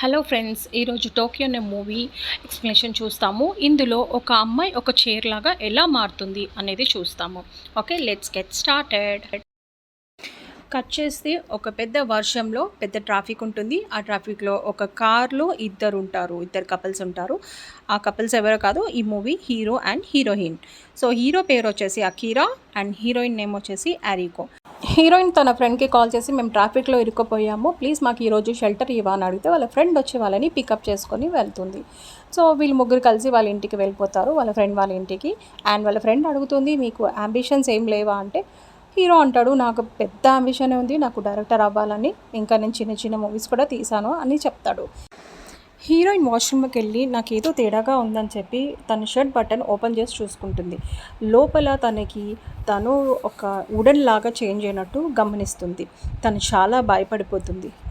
Hello friends, ఈరోజు Tokyo అనే movie explanation చూస్తాము. ఇందులో ఒక అమ్మాయి ఒక చైర్ లాగా ఎలా మారుతుంది అనేది చూస్తాము. Okay, let's get started. Cut చేస్తే ఒక పెద్ద వర్షంలో పెద్ద ట్రాఫిక్ ఉంటుంది. ఆ ట్రాఫిక్లో ఒక కార్లో ఇద్దరు కపుల్స్ ఉంటారు. ఆ కపుల్స్ ఎవరో కాదు, ఈ movie hero and heroine. So hero పేరు వచ్చేసి అకీరా అండ్ హీరోయిన్ నేమ్ వచ్చేసి ఆరికో. హీరోయిన్ తన ఫ్రెండ్కి కాల్ చేసి మేము ట్రాఫిక్లో ఇరుక్కుపోయాము, ప్లీజ్ మాకు ఈరోజు షెల్టర్ ఇవ్వని అడిగితే వాళ్ళ ఫ్రెండ్ వచ్చి వాళ్ళని పికప్ చేసుకొని వెళ్తుంది. సో వీళ్ళు ముగ్గురు కలిసి వాళ్ళ ఇంటికి వెళ్ళిపోతారు, వాళ్ళ ఫ్రెండ్ వాళ్ళ ఇంటికి. అండ్ వాళ్ళ ఫ్రెండ్ అడుగుతుంది, మీకు అంబిషన్స్ ఏం లేవా అంటే హీరో అంటాడు, నాకు పెద్ద అంబిషన్ ఉంది, నాకు డైరెక్టర్ అవ్వాలని, ఇంకా నేను చిన్న చిన్న మూవీస్ కూడా తీసాను అని చెప్తాడు. హీరోయిన్ వాష్రూమ్కి వెళ్ళి నాకు ఏదో తేడాగా ఉందని చెప్పి తన షర్ట్ బటన్ ఓపెన్ చేసి చూసుకుంటుంది. లోపల తను ఒక వుడెన్ లాగా చేంజ్ అయినట్టు గమనిస్తుంది. తను చాలా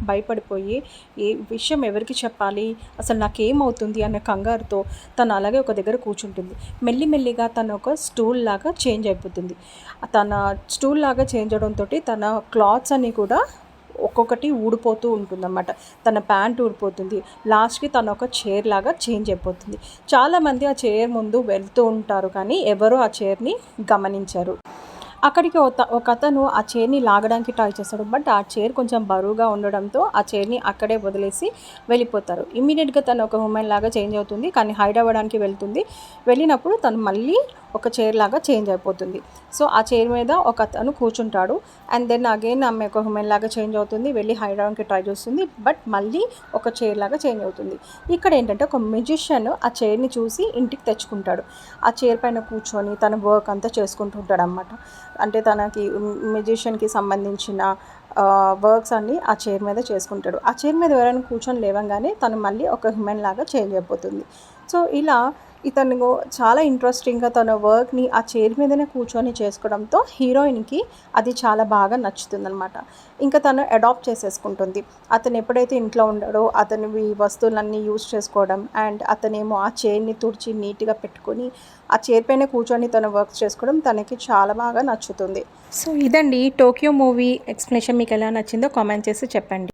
భయపడిపోయి ఏ విషయం ఎవరికి చెప్పాలి, అసలు నాకేమవుతుంది అన్న కంగారుతో తను అలాగే ఒక దగ్గర కూర్చుంటుంది. మెల్లిమెల్లిగా తను ఒక స్టూల్ లాగా చేంజ్ అయిపోతుంది. తన స్టూల్ లాగా చేంజ్ అవడంతో తన క్లాత్స్ అన్నీ కూడా ఒక్కొక్కటి ఊడిపోతూ ఉంటుందన్నమాట. తన ప్యాంట్ ఊడిపోతుంది. లాస్ట్కి తను ఒక చైర్ లాగా చేంజ్ అయిపోతుంది. చాలామంది ఆ చైర్ ముందు వెళ్తూ ఉంటారు, కానీ ఎవరూ ఆ చైర్ని గమనించరు. అక్కడికి ఒక అతను ఆ చైర్ని లాగడానికి ట్రై చేస్తాడు. బట్ ఆ చైర్ కొంచెం బరువుగా ఉండడంతో ఆ చైర్ని అక్కడే వదిలేసి వెళ్ళిపోతారు. ఇమ్మీడియట్గా తను ఒక ఉమెన్ లాగా చేంజ్ అవుతుంది, కానీ హైడ్ అవ్వడానికి వెళ్ళినప్పుడు తను మళ్ళీ ఒక చైర్ లాగా చేంజ్ అయిపోతుంది. సో ఆ చైర్ మీద ఒక అతను కూర్చుంటాడు. అండ్ దెన్ అగైన్ ఆమె ఒక ఉమెన్ లాగా చేంజ్ అవుతుంది, వెళ్ళి హైడ్ అవ్వడానికి ట్రై చేస్తుంది, బట్ మళ్ళీ ఒక చైర్ లాగా చేంజ్ అవుతుంది. ఇక్కడ ఏంటంటే ఒక మ్యూజిషియన్ ఆ చైర్ని చూసి ఇంటికి తెచ్చుకుంటాడు. ఆ చైర్ పైన కూర్చొని తన వర్క్ అంతా చేసుకుంటుంటాడు అన్నమాట. అంటే తనకి మ్యూజిషియన్కి సంబంధించిన వర్క్స్ అన్నీ ఆ చైర్ మీద చేసుకుంటాడు. ఆ చైర్ మీద ఎవరైనా కూర్చొని లేవగానే తను మళ్ళీ ఒక హ్యూమన్ లాగా చేంజ్ అయిపోతుంది. సో ఇలా ఇతను చాలా ఇంట్రెస్టింగ్గా తన వర్క్ని ఆ చైర్ మీదనే కూర్చొని చేసుకోవడంతో హీరోయిన్కి అది చాలా బాగా నచ్చుతుందనమాట. ఇంకా తను అడాప్ట్ చేసేసుకుంటుంది. అతను ఎప్పుడైతే ఇంట్లో ఉండడో అతను ఈ వస్తువులన్నీ యూజ్ చేసుకోవడం, అండ్ అతనేమో ఆ చైర్ని తుడిచి నీట్గా పెట్టుకొని ఆ చైర్ పైన కూర్చొని తను వర్క్ చేసుకోవడం తనకి చాలా బాగా నచ్చుతుంది. సో ఇదండి టోక్యో మూవీ ఎక్స్ప్లెనేషన్. మీకు ఎలా నచ్చిందో కామెంట్ చేసి చెప్పండి.